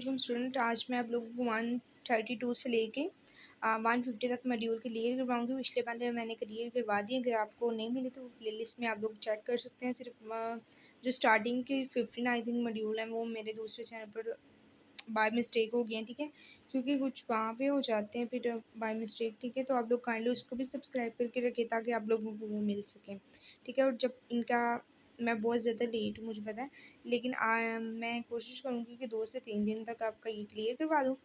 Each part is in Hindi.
वालेकुम स्टूडेंट। आज मैं आप लोगों को 132 से लेके 150 तक मॉड्यूल क्लियर करवाऊंगी। पिछले वाले मैंने क्लियर करवा दिए। अगर आपको नहीं मिले तो प्लेलिस्ट में आप लोग चेक कर सकते हैं। सिर्फ जो स्टार्टिंग के 15 आई थिंक मॉड्यूल हैं वो मेरे दूसरे चैनल पर बाय मिस्टेक हो गए हैं, ठीक है, क्योंकि कुछ वहाँ पे हो जाते हैं फिर बाय मिस्टेक, ठीक है। तो आप लोग काइंडली उसको भी सब्सक्राइब करके रखें ताकि आप लोगों को वो मिल सकें, ठीक है। और जब इनका मैं बहुत ज़्यादा लेट हूँ मुझे पता है, लेकिन मैं कोशिश करूँगी कि 2 से 3 दिन तक आपका ये क्लियर करवा दूँ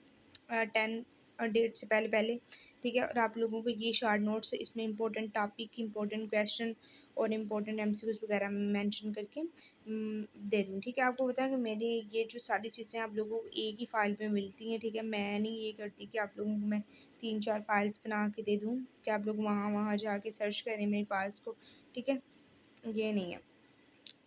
10 डेट से पहले पहले, ठीक है। और आप लोगों को ये शॉर्ट नोट्स इसमें इंपॉर्टेंट टॉपिक, इंपॉर्टेंट क्वेश्चन और इम्पोर्टेंट एमसीक्यूज वगैरह मेंशन करके दे दूँ, ठीक है। आपको पता है कि मेरे ये जो सारी चीज़ें आप लोगों को एक ही फाइल पे मिलती हैं, ठीक है। मैं नहीं ये करती कि आप लोगों को मैं 3-4 फाइल्स बना के दे दूँ कि आप लोग वहाँ वहाँ जाके सर्च करें मेरे फाइल्स को, ठीक है। ये नहीं है,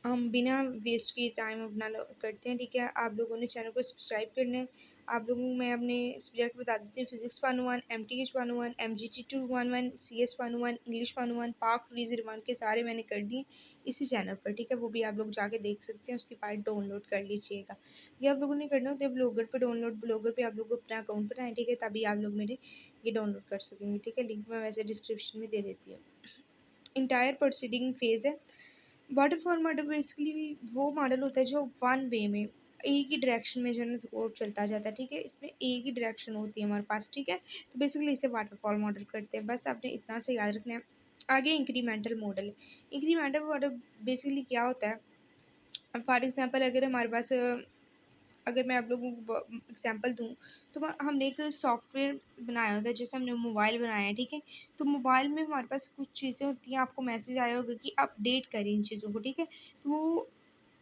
हम बिना वेस्ट किए टाइम अपना करते हैं, ठीक है। आप लोगों ने चैनल को सब्सक्राइब करना है। आप लोगों को मैं अपने सब्जेक्ट बता देती हूँ। Physics 101, MTH 101, MGT 211, CS 101, English 101, park 301 के सारे मैंने कर दिए इसी चैनल पर, ठीक है। वो भी आप लोग जाके देख सकते हैं, उसकी फाइल डाउनलोड कर लीजिएगा। ये आप लोगों ने करना होता है ब्लॉगर पर डाउनलोड। ब्लॉगर पे आप लोग अपना अकाउंट बनाएं, ठीक है, तभी आप लोग मेरे ये डाउनलोड कर सकेंगे, ठीक है। लिंक मैं वैसे डिस्क्रिप्शन में दे देती हूँ। इंटायर प्रोसीडिंग फेज है। वाटरफॉल मॉडल बेसिकली वो मॉडल होता है जो वन वे में एक ही डायरेक्शन में जो है वो चलता जाता है, ठीक है। इसमें एक ही डायरेक्शन होती है हमारे पास, ठीक है। तो बेसिकली इसे वाटरफॉल मॉडल करते हैं। बस आपने इतना से याद रखना है। आगे इंक्रीमेंटल मॉडल है। इंक्रीमेंटल मॉडल बेसिकली क्या होता है, फॉर एग्जांपल अगर हमारे पास अगर मैं आप लोगों को एग्जांपल दूँ तो हमने एक सॉफ्टवेयर बनाया होता है, जैसे हमने मोबाइल बनाया है, ठीक है। तो मोबाइल में हमारे पास कुछ चीज़ें होती हैं, आपको मैसेज आया होगा कि अपडेट करें इन चीज़ों को, ठीक है। तो वो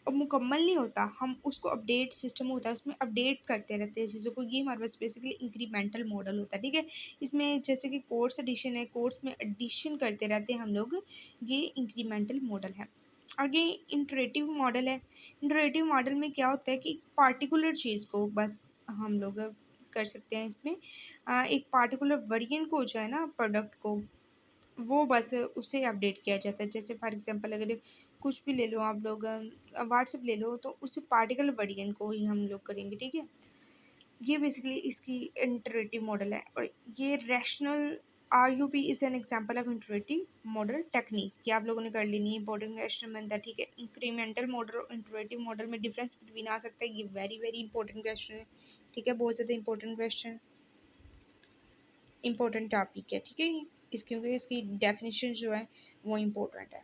मुकम्मल नहीं होता, हम उसको अपडेट सिस्टम होता है उसमें अपडेट करते रहते हैं चीज़ों को। ये हमारे पास बेसिकली इंक्रीमेंटल मॉडल होता है, ठीक है। इसमें जैसे कि कोर्स एडिशन है, कोर्स में एडिशन करते रहते हैं हम लोग, ये इंक्रीमेंटल मॉडल है। आगे इंटरेटिव मॉडल है। इंटरेटिव मॉडल में क्या होता है कि पार्टिकुलर चीज़ को बस हम लोग कर सकते हैं इसमें, एक पार्टिकुलर वर्जन को जो है ना प्रोडक्ट को, वो बस उसे अपडेट किया जाता है। जैसे फॉर एग्जांपल अगर कुछ भी ले लो आप लोग, व्हाट्सएप ले लो, तो उस पार्टिकुलर वर्जन को ही हम लोग करेंगे, ठीक है। ये बेसिकली इसकी इंटरेटिव मॉडल है। और ये rational RUP is an example of iterative model technique. ये आप लोगों ने कर लेनी है, इंपॉर्टेंट क्वेश्चन बनता है, ठीक है। इंक्रीमेंटल मॉडल और इंटरेटिव मॉडल में डिफरेंस बिटवीन आ सकता है, ये वेरी वेरी इंपॉर्टेंट क्वेश्चन है, ठीक है। बहुत ज़्यादा इंपॉर्टेंट क्वेश्चन, इंपॉर्टेंट टॉपिक है, ठीक है। क्योंकि इसकी डेफिनेशन जो है वो इम्पोर्टेंट है।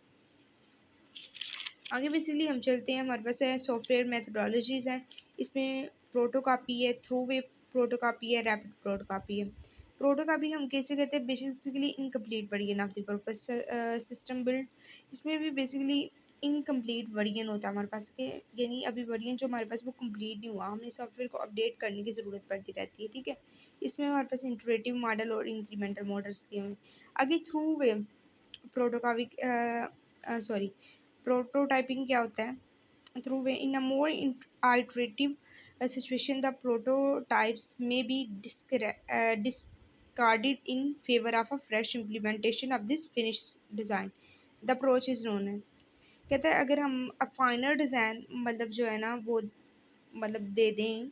आगे बेसिकली हम चलते हैं, हमारे पास है सॉफ्टवेयर मैथडोलॉजीज़ हैं। इसमें प्रोटोकॉपी है, थ्रू वे प्रोटोकॉपी है, रैपिड प्रोटोकॉपी है। प्रोटोकॉपी हम कैसे कहते हैं, basically incomplete version of the purpose system build. इसमें भी बेसिकली इनकम्प्लीट वर्जन होता है हमारे पास के, यानी अभी वर्जन जो हमारे पास वो कंप्लीट नहीं हुआ, हमें सॉफ्टवेयर को अपडेट करने की ज़रूरत पड़ती रहती है, ठीक है। इसमें हमारे पास इंटरेटिव मॉडल और इंक्रीमेंटल मॉडल्स दिए हुए। आगे थ्रू वे प्रोटोकॉपी, सॉरी, प्रोटोटाइपिंग क्या होता है, through way in a more iterative situation the prototypes में B discarded in favor of a fresh implementation of this finished design. The approach is known है। कहता है अगर हम फाइनल डिज़ाइन मतलब जो है ना वो मतलब दे दें,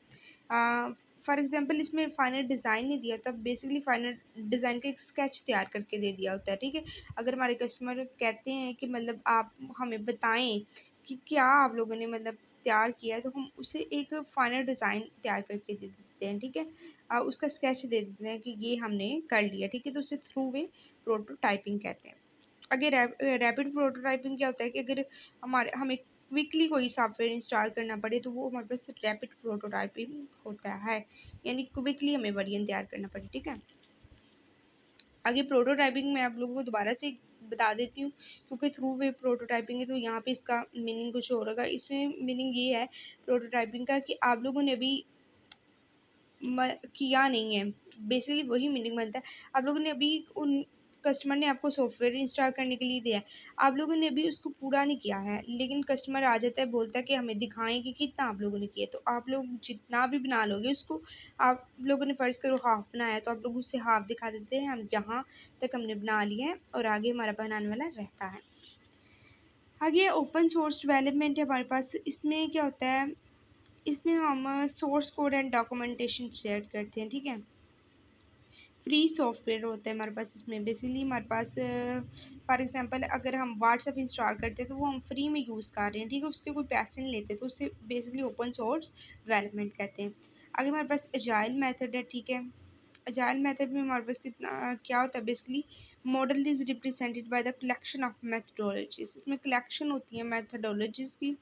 फॉर एग्जांपल इसमें फाइनल डिज़ाइन नहीं दिया, तब बेसिकली फाइनल डिज़ाइन का एक स्केच तैयार करके दे दिया होता है, ठीक है। अगर हमारे कस्टमर कहते हैं कि मतलब आप हमें बताएं कि क्या आप लोगों ने मतलब तैयार किया है, तो हम उसे एक फाइनल डिज़ाइन तैयार करके दे देते हैं, ठीक है। उसका स्केच दे देते हैं कि ये हमने कर लिया, ठीक है। तो उसे थ्रू वे प्रोटोटाइपिंग कहते हैं। आगे रैपिड प्रोटोटाइपिंग क्या होता है कि अगर हमें क्विकली कोई सॉफ्टवेयर इंस्टॉल करना पड़े तो वो हमारे पास रैपिड प्रोटोटाइपिंग होता है, यानी क्विकली हमें वर्जन तैयार करना पड़े, ठीक है। आगे प्रोटोटाइपिंग मैं आप लोगों को दोबारा से बता देती हूँ, क्योंकि थ्रू वे प्रोटोटाइपिंग है तो यहाँ पे इसका मीनिंग कुछ और होगा। इसमें मीनिंग ये है प्रोटोटाइपिंग का कि आप लोगों ने अभी किया नहीं है, बेसिकली वही मीनिंग बनता है। आप लोगों ने अभी उन कस्टमर ने आपको सॉफ्टवेयर इंस्टॉल करने के लिए दिया है, आप लोगों ने अभी उसको पूरा नहीं किया है, लेकिन कस्टमर आ जाता है बोलता है कि हमें दिखाएं कि कितना आप लोगों ने किया। तो आप लोग जितना भी बना लोगे उसको, आप लोगों ने फ़र्ज़ करो हाफ़ बनाया तो आप लोग उससे हाफ़ दिखा देते हैं, हम यहाँ तक हमने बना लिया है और आगे हमारा बनाने वाला रहता है। आगे ओपन सोर्स डेवलपमेंट है हमारे पास। इसमें क्या होता है इसमें हम source code and documentation share करते हैं, ठीक है। फ्री सॉफ्टवेयर होता है हमारे पास। इसमें बेसिकली हमारे पास फॉर एग्जांपल अगर हम व्हाट्सएप इंस्टॉल करते हैं तो वो हम फ्री में यूज़ कर रहे हैं, ठीक है, उसके कोई पैसे नहीं लेते, तो उससे बेसिकली ओपन सोर्स डेवलपमेंट कहते हैं। आगे हमारे पास एजाइल मेथड है, ठीक है। एजाइल मेथड में हमारे पास कितना क्या होता है, basically model is represented by the collection of methodologies. इसमें कलेक्शन होती है मैथडोलॉजीज की।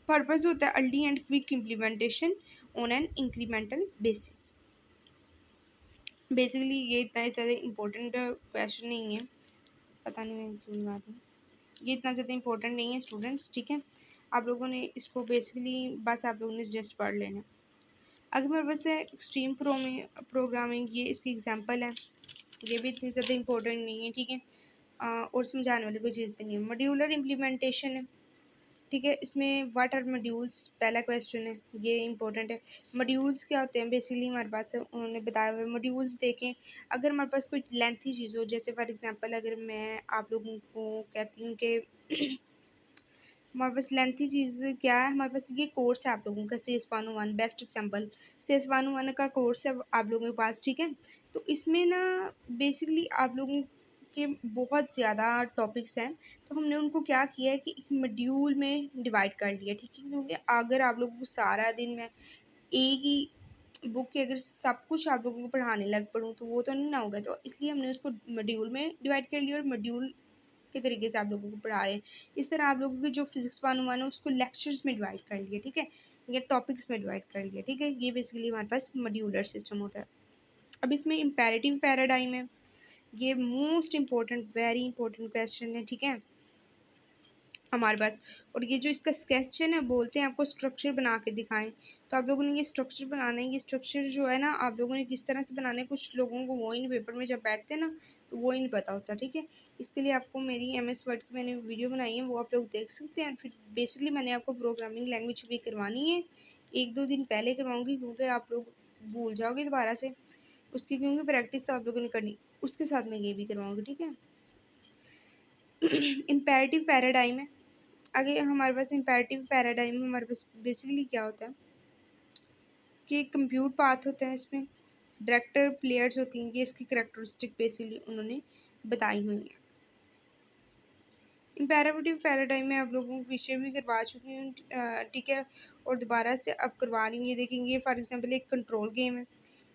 पर्पस होता है early and quick implementation on an incremental basis. Basically ये इतना ज़्यादा इम्पोर्टेंट क्वेश्चन नहीं है, पता नहीं मैं क्यों बात है, ये इतना ज़्यादा इम्पोर्टेंट नहीं है स्टूडेंट्स, ठीक है। आप लोगों ने इसको बेसिकली बस आप लोगों ने जस्ट पढ़ लेना। अगर मेरे पास है एक्सट्रीम प्रोग्रामिंग, ये इसकी एग्जांपल है, ये भी इतनी ज़्यादा इम्पोर्टेंट नहीं है, ठीक है। और समझाने वाली कोई चीज़ भी नहीं है। मॉड्यूलर इम्प्लीमेंटेशन है, ठीक है। इसमें व्हाट आर मॉड्यूल्स पहला क्वेश्चन है, ये इंपॉर्टेंट है। मॉड्यूल्स क्या होते हैं, बेसिकली हमारे पास उन्होंने बताया हुआ है। मॉड्यूल्स देखें, अगर हमारे पास कोई लेंथी चीज़ हो, जैसे फॉर एग्जांपल अगर मैं आप लोगों को कहती हूँ कि हमारे पास लेंथी चीज़ क्या है, हमारे पास ये कोर्स है आप लोगों का सेस 101, बेस्ट एग्जांपल सेस 101 का कोर्स है आप लोगों के पास, ठीक है। तो इसमें ना बेसिकली आप लोगों के बहुत ज़्यादा टॉपिक्स हैं, तो हमने उनको क्या किया है कि एक मॉड्यूल में डिवाइड कर लिया, ठीक है। क्योंकि अगर आप लोगों को सारा दिन मैं एक ही बुक के अगर सब कुछ आप लोगों को पढ़ाने लग पड़ूँ तो वो तो नहीं ना होगा, तो इसलिए हमने उसको मॉड्यूल में डिवाइड कर लिया और मॉड्यूल के तरीके से आप लोगों को पढ़ा रहे हैं। इस तरह आप लोगों की जो फिजिक्स 101 है उसको लेक्चर्स में डिवाइड कर लिया, ठीक है, या टॉपिक्स में डिवाइड कर लिया, ठीक है। ये बेसिकली हमारे पास मॉड्यूलर सिस्टम होता है। अब इसमें इम्पेरेटिव पैराडाइम है, ये most important very important question है, ठीक है हमारे पास। और ये जो इसका स्केच है ना, बोलते हैं आपको स्ट्रक्चर बना के दिखाएं, तो आप लोगों ने ये स्ट्रक्चर बनाना है। ये स्ट्रक्चर जो है ना आप लोगों ने किस तरह से बनाना है, कुछ लोगों को वो इन पेपर में जब बैठते हैं ना तो वो ही नहीं पता होता, ठीक है। इसके लिए आपको मेरी MS वर्ड की मैंने वीडियो बनाई है, वो आप लोग देख सकते हैं। फिर बेसिकली मैंने आपको प्रोग्रामिंग लैंग्वेज भी करवानी है, 1-2 दिन पहले करवाऊँगी, क्योंकि आप लोग भूल जाओगे दोबारा से उसकी, क्योंकि प्रैक्टिस तो आप लोगों ने करनी, उसके साथ मैं ये भी करवाऊँगी, ठीक है। इम्पेरेटिव पैराडाइम है। आगे हमारे पास इम्पेरेटिव पैराडाइम में हमारे पास बेसिकली क्या होता है कि कंप्यूट पाथ होता है, इसमें डायरेक्टर प्लेयर्स होती हैं, ये इसकी करेक्टरिस्टिक बेसिकली उन्होंने बताई हुई है। इम्पेरेटिव पैराडाइम में आप लोगों को विषय भी करवा चुकी हूँ, ठीक है, और दोबारा से अब करवा रही हूँ। ये देखेंगे फॉर एग्जांपल एक कंट्रोल गेम है,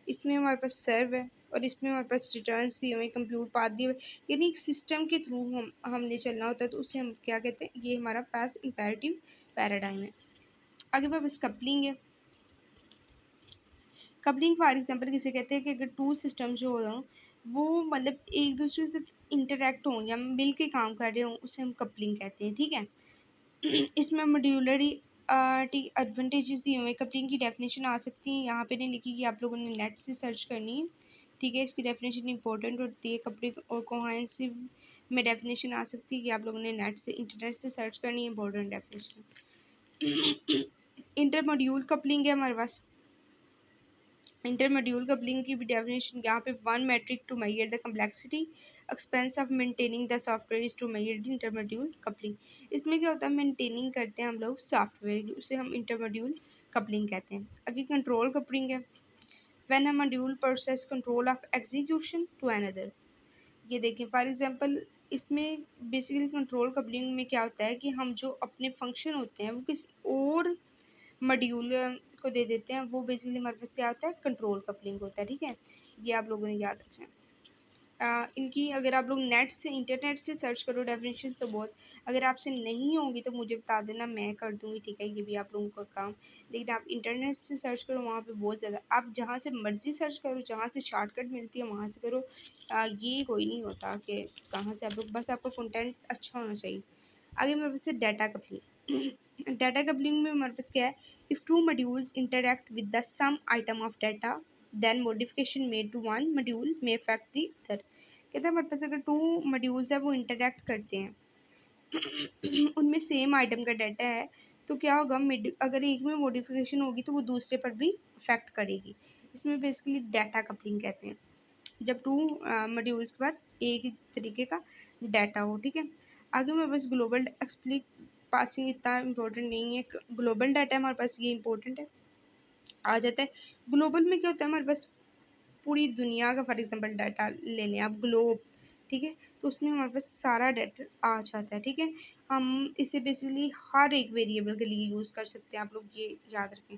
इसमें हमारे पास सर्व है और इसमें हमारे पास रिटर्न्स दिए हुए, कंप्यूट पाथ दिए हुए, यानी एक सिस्टम के थ्रू हमने चलना होता है, तो उसे हम क्या कहते हैं, ये हमारा पास इम्पेरेटिव पैराडाइम है। आगे हमारे पास कपलिंग है। कपलिंग फॉर एग्जांपल किसे कहते हैं कि अगर टू सिस्टम जो हो वो मतलब एक दूसरे से इंटरेक्ट हों या मिल के काम कर रहे हों, उसे हम कपलिंग कहते हैं, ठीक है। इसमें मॉड्यूलरी एडवांटेजेस दिए हुए, कपलिंग की डेफिनेशन आ सकती है, यहाँ पे नहीं लिखी कि आप लोगों ने नेट से सर्च करनी है, ठीक है। इसकी डेफिनेशन इंपॉर्टेंट होती है। कपलिंग और कोहेरेंसिव में डेफिनेशन आ सकती है कि आप लोगों ने नेट से इंटरनेट से सर्च करनी है, important definition. Inter module coupling है हमारे पास। इंटर मॉड्यूल कपलिंग की भी डेफिनेशन यहाँ पे one metric to measure the complexity expense of maintaining the software is to measure the inter module coupling. इसमें क्या होता है, मेंटेनिंग करते हैं हम लोग सॉफ्टवेयर की, उसे हम इंटर मॉड्यूल कपलिंग कहते हैं। अभी कंट्रोल कपलिंग है, when a module process control of execution to another. ये देखें फॉर एग्जांपल इसमें बेसिकली कंट्रोल कपलिंग में क्या होता है कि हम जो अपने फंक्शन होते हैं वो किसी और मॉड्यूल को दे देते हैं, वो बेसिकली हमारे पास क्या होता है, कंट्रोल कपलिंग होता है, ठीक है। ये आप लोगों ने याद रखना है। इनकी अगर आप लोग नेट से इंटरनेट से सर्च करो डेफिनेशन तो बहुत, अगर आपसे नहीं होगी तो मुझे बता देना, मैं कर दूँगी, ठीक है, ये भी आप लोगों का काम। लेकिन आप इंटरनेट से सर्च करो, वहाँ पे बहुत ज़्यादा, आप जहाँ से मर्ज़ी सर्च करो, जहाँ से शॉर्टकट मिलती है वहाँ से करो। ये कोई नहीं होता कि कहाँ से आप लोग, बस आपका कंटेंट अच्छा होना चाहिए। आगे मेरे पास है डाटा कपलिंग। डाटा कपलिंग में हमारे पास क्या है, if two modules interact with the same item of data then modification made to one module may affect the other. कहते हैं हमारे पास अगर टू मॉड्यूल्स है वो इंटरैक्ट करते हैं उनमें सेम आइटम का डाटा है, तो क्या होगा, अगर एक में मॉडिफिकेशन होगी तो वो दूसरे पर भी अफेक्ट करेगी। इसमें बेसिकली डाटा कपलिंग कहते हैं, जब टू मॉड्यूल्स के बाद एक ही तरीके का डाटा हो, ठीक है। आगे मेरे पास ग्लोबल पासिंग इतना इम्पोर्टेंट नहीं है, ग्लोबल डाटा है हमारे पास, ये इम्पोर्टेंट है, आ जाता है। ग्लोबल में क्या होता है, हमारे पास पूरी दुनिया का फॉर एग्जांपल डाटा ले लें आप, ग्लोब, ठीक है, तो उसमें हमारे पास सारा डाटा आ जाता है, ठीक है। हम इसे बेसिकली हर एक वेरिएबल के लिए यूज़ कर सकते हैं, आप लोग ये याद रखें।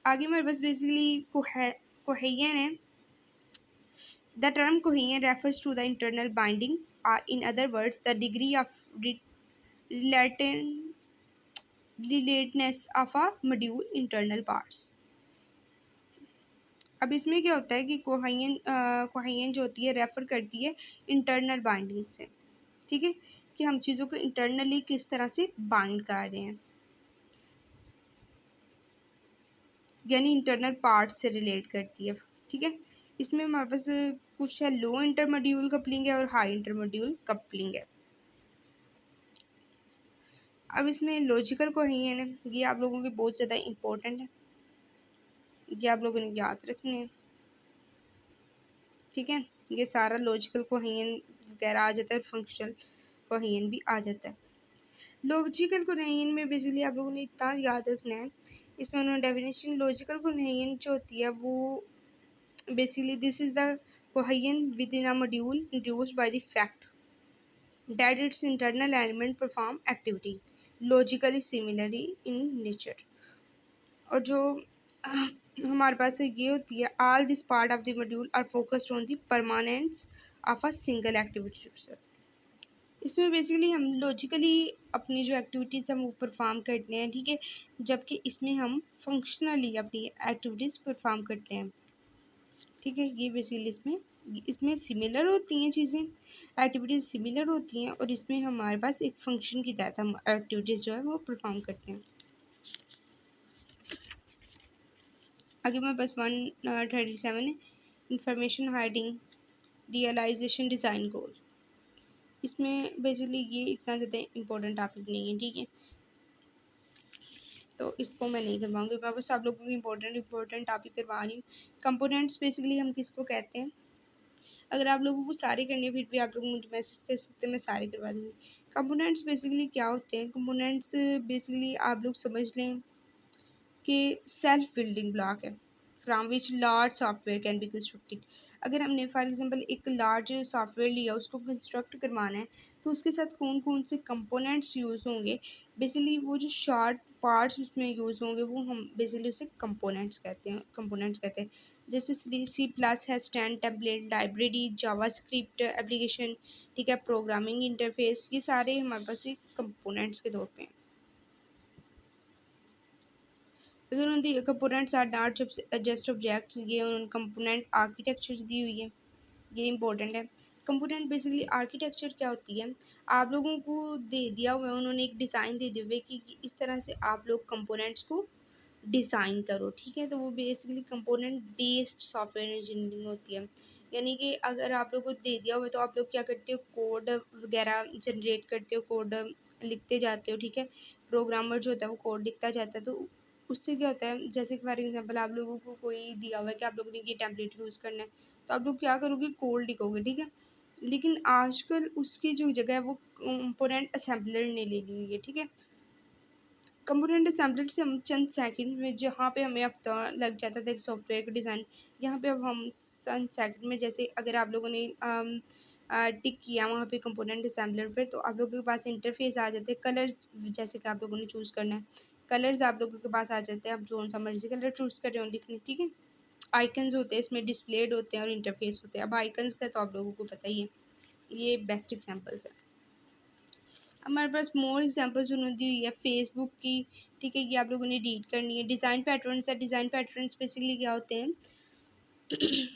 आगे हमारे पास बेसिकली कोहेजन है। The term cohesion refers to the internal binding और in other words the degree of relatedness of a module internal parts. अब इसमें क्या होता है कि कोहेजन जो होती है रेफर करती है इंटरनल बाइंडिंग से, ठीक है, कि हम चीज़ों को इंटरनली किस तरह से बाइंड कर रहे हैं, यानी इंटरनल पार्ट्स से रिलेट करती है, ठीक है। इसमें हमारे पास कुछ है, लो इंटरमोड्यूल कपलिंग है और हाई इंटरमोड्यूल कपलिंग है। अब इसमें लॉजिकल कोहेजन है, ये आप लोगों के बहुत ज़्यादा इम्पोर्टेंट है, ये आप लोगों ने याद रखने हैं, ठीक है। ये सारा लॉजिकल कोहेजन वगैरह आ जाता है, फंक्शनल कोहेजन भी आ जाता है। लॉजिकल कोहेजन में बेसिकली आप लोगों ने इतना याद रखना है, इसमें उन्होंने डेफिनेशन, लॉजिकल कोहेजन जो होती है वो basically this is the cohesion with in a module induced by the fact that its internal element perform activity logically similarly in nature। और जो हमारे पास ये होती है, all this part of the module are focused on the permanence of a single activity। इसमें बेसिकली हम लॉजिकली अपनी जो एक्टिविटीज़ हम वो परफॉर्म करते हैं, ठीक है, जबकि इसमें हम फंक्शनली अपनी एक्टिविटीज़ परफॉर्म करते हैं, ठीक है। ये बेसिकली इसमें सिमिलर होती हैं चीज़ें, एक्टिविटीज़ सिमिलर होती हैं, और इसमें हमारे पास एक फंक्शन की तहत हम एक्टिविटीज़ जो है वो परफॉर्म करते हैं। आगे हमारे पास 137 है, इंफॉर्मेशन हाइडिंग रियलाइजेशन डिज़ाइन गोल। इसमें बेसिकली ये इतना ज़्यादा इम्पोर्टेंट टॉपिक नहीं है, ठीक है, तो इसको मैं नहीं करवाऊँगी, मैं बस आप लोगों को इम्पोर्टेंट टॉपिक करवा रही हूँ। कंपोनेंट्स बेसिकली हम किसको कहते हैं, अगर आप लोगों को सारे करने फिर भी आप लोग मुझे मैसेज कर सकते हैं, मैं सारे करवा दूँगी। कंपोनेंट्स बेसिकली क्या होते हैं, कंपोनेंट्स बेसिकली आप लोग समझ लें कि सेल्फ बिल्डिंग ब्लॉक है from which large software can be constructed. अगर हमने फॉर एग्जांपल एक लार्ज सॉफ्टवेयर लिया, उसको कंस्ट्रक्ट करवाना है, तो उसके साथ कौन कौन से कंपोनेंट्स यूज़ होंगे, बेसिकली वो जो शार्ट पार्ट्स उसमें यूज़ होंगे वो हम बेसिकली उसे कंपोनेंट्स कहते हैं। जैसे सी प्लस है, stand template library, JavaScript application, ठीक है, प्रोग्रामिंग इंटरफेस, ये सारे हमारे पास एक कंपोनेंट्स के तौर पे हैं। अगर उन the components are not just objects, ये उन कंपोनेंट आर्किटेक्चर दी हुई है, ये इंपॉर्टेंट है। कंपोनेंट बेसिकली आर्किटेक्चर क्या होती है, आप लोगों को दे दिया हुआ है, उन्होंने एक डिज़ाइन दे दिया हुआ है कि इस तरह से आप लोग कंपोनेंट्स को डिज़ाइन करो, ठीक है, तो वो basically component based software engineering होती है। यानी कि अगर आप लोग को दे दिया हुआ है तो आप लोग क्या करते हो, कोड वगैरह जनरेट करते हो, कोड लिखते जाते हो, ठीक है, प्रोग्रामर जो होता है वो कोड लिखता जाता है, तो उससे क्या होता है, जैसे कि फॉर एग्जांपल आप लोगों को कोई दिया हुआ है कि आप लोगों ने ये टेम्पलेट यूज़ करना है, तो आप लोग क्या करोगे, कोड लिखोगे, ठीक है। लेकिन आजकल उसकी जो जगह है वो कंपोनेंट असेंबलर ने ले ली है, ठीक है। कंपोनेंट असेंबलर से हम चंद सेकंड में, जहाँ पे हमें हफ्ता लग जाता था एक सॉफ्टवेयर का डिज़ाइन, यहाँ पे अब हम चंद सेकंड में, जैसे अगर आप लोगों ने टिक किया वहाँ पे कंपोनेंट असेंबलर पे, तो आप लोगों के पास इंटरफेस आ जाते हैं, कलर्स जैसे कि आप लोगों ने चूज़ करना है, कलर्स आप लोगों के पास आ जाते हैं, आप जो सा मर्जी कलर चूज़ कर रहे हो लिखने, ठीक है। आइकन्स होते हैं इसमें, डिस्प्लेड होते हैं और इंटरफेस होते हैं। अब आइकन्स का तो आप लोगों को पता ही है, ये बेस्ट एग्जांपल्स है। हमारे पास मोर एग्जांपल्स उन्होंने दी हुई है फेसबुक की, ठीक है, ये आप लोगों ने रीड करनी है। डिज़ाइन पैटर्न्स है, डिज़ाइन पैटर्न्स बेसिकली क्या होते हैं,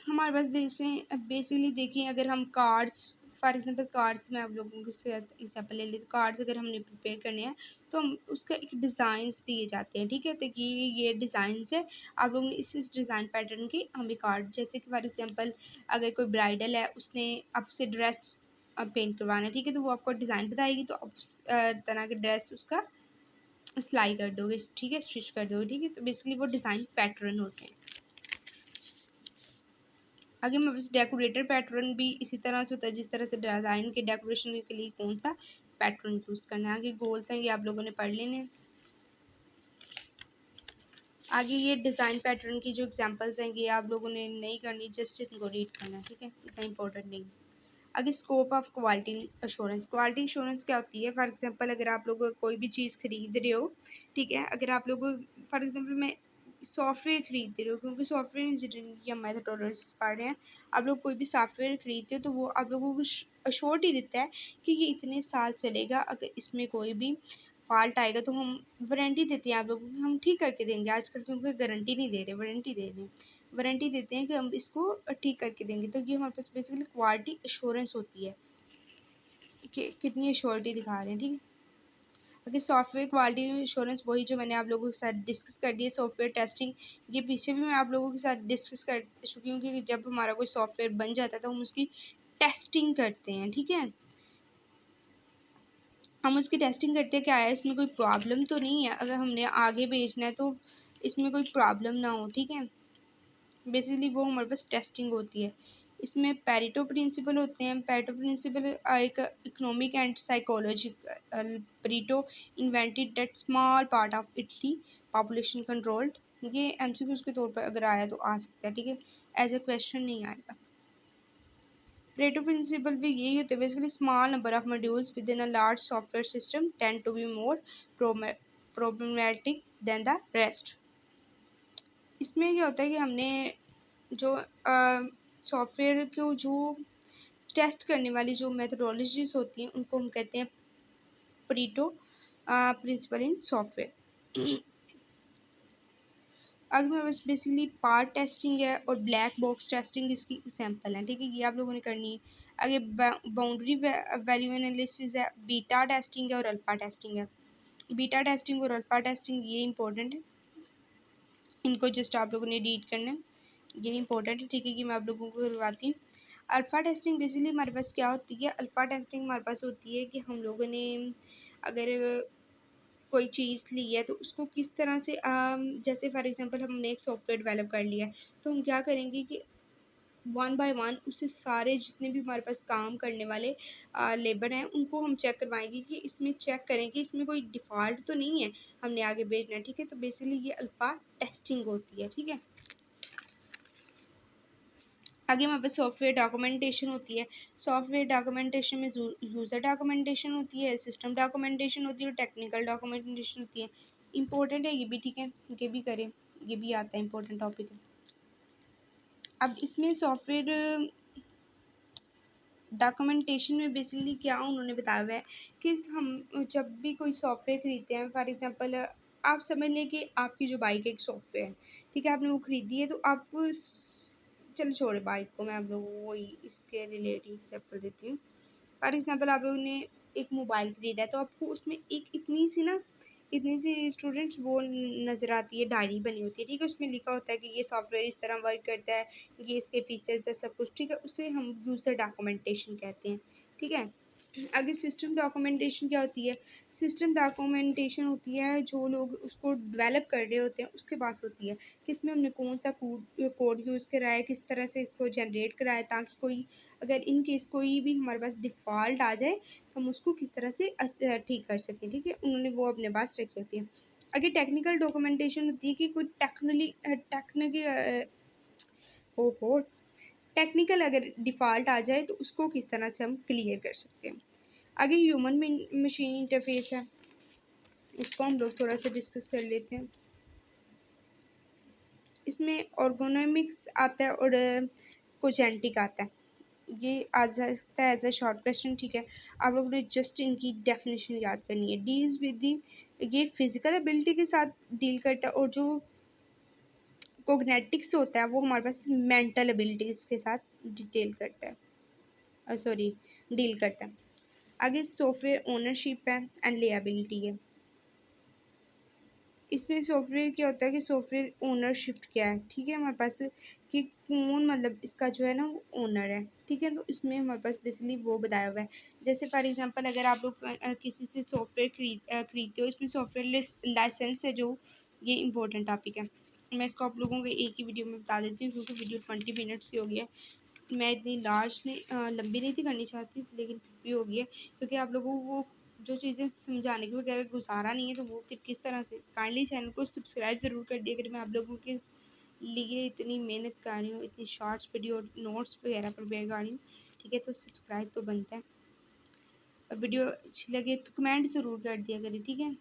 हमारे पास जैसे बेसिकली देखिए, अगर हम कार्ड्स फॉर एग्जांपल कार्ड्स, मैं आप लोगों के साथ एग्जांपल ले लेती हूँ, कार्ड्स अगर हमने प्रिपेयर करने हैं तो हम उसका एक डिज़ाइंस दिए जाते हैं, ठीक है, तो ये डिज़ाइंस है, आप लोगों ने इस डिज़ाइन पैटर्न की हमें कार्ड, जैसे कि फॉर एग्जांपल अगर कोई ब्राइडल है, उसने आपसे ड्रेस पेंट करवाना है, ठीक है, तो वो आपको डिज़ाइन बताएगी, तो आप उस तरह के ड्रेस उसका सिलाई कर दोगे, ठीक है, स्टिच कर दोगे, ठीक है, तो बेसिकली वो डिज़ाइन पैटर्न होते हैं। आगे हमारे पास डेकोरेटर पैटर्न भी इसी तरह से होता है, जिस तरह से डिज़ाइन के डेकोरेशन के लिए कौन सा पैटर्न यूज़ करना है। आगे गोल्स हैं, ये आप लोगों ने पढ़ लेने हैं। आगे ये डिज़ाइन पैटर्न की जो एग्जांपल्स हैं ये आप लोगों ने नहीं करनी, जस्ट इनको रीड करना है, ठीक है, इतना इंपॉर्टेंट नहीं। आगे scope of quality assurance. Quality assurance क्या होती है? फॉर एग्जांपल अगर आप लोग कोई भी चीज़ खरीद रहे हो, ठीक है, अगर आप लोग फॉर एग्जांपल मैं सॉफ्टवेयर खरीद रहे हो, क्योंकि सॉफ्टवेयर इंजीनियरिंग या मेथोडोलॉजीज पढ़ रहे हैं, आप लोग कोई भी सॉफ्टवेयर खरीदते हो तो वो आप लोगों को अश्योरिटी देता है कि ये इतने साल चलेगा, अगर इसमें कोई भी फॉल्ट आएगा तो हम वारंटी देते हैं आप लोगों को, हम ठीक करके देंगे। आजकल क्योंकि गारंटी नहीं दे रहे, वारंटी दे रहे हैं, वारंटी देते हैं कि हम इसको ठीक करके देंगे। तो ये हमारे पास बेसिकली क्वालिटी एश्योरेंस होती है कि कितनी एश्योरिटी दिखा रहे हैं, ठीक है। बाकी सॉफ्टवेयर क्वालिटी एश्योरेंस वही जो मैंने आप लोगों के साथ डिस्कस कर दिया। सॉफ्टवेयर टेस्टिंग ये पीछे भी मैं आप लोगों के साथ डिस्कस कर चुकी हूँ कि जब हमारा कोई सॉफ्टवेयर बन जाता है तो हम उसकी टेस्टिंग करते हैं, ठीक है, हम उसकी टेस्टिंग करते हैं क्या है, इसमें कोई प्रॉब्लम तो नहीं है, अगर हमने आगे भेजना है तो इसमें कोई प्रॉब्लम ना हो, ठीक है। बेसिकली वो हमारे पास टेस्टिंग होती है। इसमें पेरेटो प्रिंसिपल होते हैं। पेरेटो प्रिंसिपल एक economic and psychological Pareto invented that small part of Italy population controlled. ये एमसीक्यूज के तौर पर अगर आया तो आ सकता है, ठीक है, एज ए क्वेश्चन नहीं आएगा। पेरेटो प्रिंसिपल भी यही होते हैं, basically small number of modules within a large software system tend to be more problematic than the rest. इसमें क्या होता है कि हमने जो सॉफ्टवेयर को जो टेस्ट करने वाली जो मेथडोलॉजीज होती हैं उनको हम कहते हैं परीटो प्रिंसिपल इन सॉफ्टवेयर। अगर मेरे पास बेसिकली पार्ट टेस्टिंग है और ब्लैक बॉक्स टेस्टिंग इसकी एग्जांपल है, ठीक है, ये आप लोगों ने करनी है। आगे बाउंड्री वैल्यू एनालिसिस है, बीटा टेस्टिंग है और अल्फा टेस्टिंग है। बीटा टेस्टिंग और अल्फा टेस्टिंग ये इंपॉर्टेंट है, इनको जस्ट आप लोगों ने रीड करना है, ये इंपॉर्टेंट है, ठीक है, कि मैं आप लोगों को करवाती हूँ। अल्फ़ा टेस्टिंग बेसिकली हमारे पास क्या होती है? अल्फ़ा टेस्टिंग हमारे पास होती है कि हम लोगों ने अगर कोई चीज़ ली है तो उसको किस तरह से जैसे फॉर एग्जांपल हमने एक सॉफ्टवेयर डेवलप कर लिया है, तो हम क्या करेंगे कि वन बाय वन उससे सारे जितने भी हमारे पास काम करने वाले लेबर हैं उनको हम चेक करवाएंगे कि इसमें चेक करें कि इसमें कोई डिफ़ॉल्ट तो नहीं है, हमने आगे भेजना है, ठीक है। तो बेसिकली ये अल्फ़ा टेस्टिंग होती है, ठीक है। आगे हमारे पास सॉफ्टवेयर डॉक्यूमेंटेशन होती है। सॉफ्टवेयर डॉक्यूमेंटेशन में यूज़र डॉक्यूमेंटेशन होती है, सिस्टम डॉक्यूमेंटेशन होती है और टेक्निकल डॉक्यूमेंटेशन होती है। इंपॉर्टेंट है ये भी, ठीक है, ये भी करें, ये भी आता है, इंपॉर्टेंट टॉपिक है। अब इसमें सॉफ्टवेयर डॉक्यूमेंटेशन में बेसिकली क्या उन्होंने बताया हुआ है कि हम जब भी कोई सॉफ्टवेयर खरीदते हैं, फॉर एग्जांपल आप समझ लें कि आपकी जो बाइक एक सॉफ्टवेयर है, ठीक है, आपने वो खरीदी है, तो आप चलो छोड़े बाइक को, मैं आप लोगों को वही इसके रिलेटेड एग्जाम्पल देती हूँ। फॉर एग्जांपल आप लोगों ने एक मोबाइल खरीदा है, तो आपको उसमें एक इतनी सी स्टूडेंट्स वो नज़र आती है, डायरी बनी होती है, ठीक है, उसमें लिखा होता है कि ये सॉफ्टवेयर इस तरह वर्क करता है, ये इसके फीचर्स है, सब कुछ, ठीक है, उसे हम यूज़र डॉक्यूमेंटेशन कहते हैं, ठीक है। आगे सिस्टम डॉक्यूमेंटेशन क्या होती है? सिस्टम डॉक्यूमेंटेशन होती है जो लोग उसको डेवलप कर रहे होते हैं उसके पास होती है, कि इसमें हमने कौन सा कोड यूज़ करा है, किस तरह से इसको जनरेट करा है, ताकि कोई अगर इन केस कोई भी हमारे पास डिफ़ॉल्ट आ जाए तो हम उसको किस तरह से ठीक कर सकें, ठीक है, उन्होंने वो अपने पास रखी होती है। आगे टेक्निकल डॉक्यूमेंटेशन होती है कि कोई ओहो टेक्निकल अगर डिफ़ॉल्ट आ जाए तो उसको किस तरह से हम क्लियर कर सकते हैं। आगे ह्यूमन मशीन इंटरफेस है, इसको हम लोग थोड़ा सा डिस्कस कर लेते हैं। इसमें ऑर्गोनॉमिक्स आता है और कोजेंटिक आता है, ये आ सकता है एज अ शॉर्ट क्वेश्चन, ठीक है। आप लोगों ने जस्ट इनकी डेफिनेशन याद करनी है। डील्स विद दी, ये फिजिकल एबिलिटी के साथ डील करता है, और जो कोग्नेटिक्स होता है वो हमारे पास मेंटल एबिलिटीज़ के साथ डिटेल करता है, सॉरी डील करता है। आगे सॉफ्टवेयर ओनरशिप है एंड लेबिलिटी है। इसमें सॉफ्टवेयर क्या होता है कि सॉफ्टवेयर ओनरशिप क्या है, ठीक है, हमारे पास कि कौन मतलब इसका जो है ना वो ओनर है, ठीक है। तो इसमें हमारे पास बेसिकली वो बताया हुआ है। जैसे फॉर एग्जांपल अगर आप लोग किसी से सॉफ्टवेयर खरीदते हो, इसमें सॉफ्टवेयर लाइसेंस है जो, ये इंपॉर्टेंट टॉपिक है। मैं इसको आप लोगों को एक ही वीडियो में बता देती हूँ क्योंकि वीडियो 20 मिनट्स की हो गई है। मैं इतनी लार्ज नहीं लंबी नहीं थी करनी चाहती, लेकिन फिर भी हो गई है क्योंकि आप लोगों को जो चीज़ें समझाने के बगैर गुजारा नहीं है, तो वो फिर किस तरह से। काइंडली चैनल को सब्सक्राइब ज़रूर कर दिया करें। मैं आप लोगों के लिए इतनी मेहनत कर रही हूँ, इतनी शॉर्ट्स वीडियो नोट्स वगैरह प्रिपेयर कर रही हूँ, ठीक है, तो सब्सक्राइब तो बनता है। और वीडियो अच्छी लगे तो कमेंट ज़रूर कर दिया करें, ठीक है।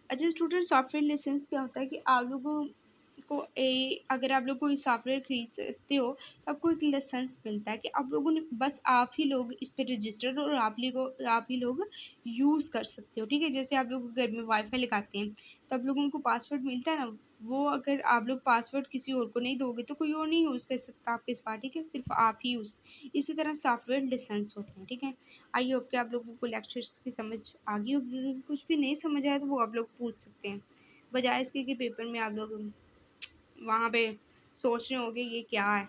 अच्छा स्टूडेंट, सॉफ्टवेयर लाइसेंस क्या होता है कि आप लोगों को अगर आप लोग कोई सॉफ्टवेयर खरीद सकते हो तो आपको एक लाइसेंस मिलता है कि आप लोगों ने बस आप ही लोग इस पर रजिस्टर्ड और आप ही लोग यूज़ कर सकते हो, ठीक है। जैसे आप लोग घर में वाईफाई लगाते हैं तो आप लोगों को पासवर्ड मिलता है ना, वो अगर आप लोग पासवर्ड किसी और को नहीं दोगे तो कोई और नहीं यूज़ कर सकता आपके इस पास, ठीक है, सिर्फ आप ही यूज़। इसी तरह सॉफ्टवेयर लाइसेंस होते हैं, ठीक है। आई होप कि आप लोगों को लेक्चर्स की समझ आ गई होगी। कुछ भी नहीं समझ आया तो वो आप लोग पूछ सकते हैं, बजाय इसके कि पेपर में आप लोग वहाँ पे सोच रहे होंगे ये क्या है।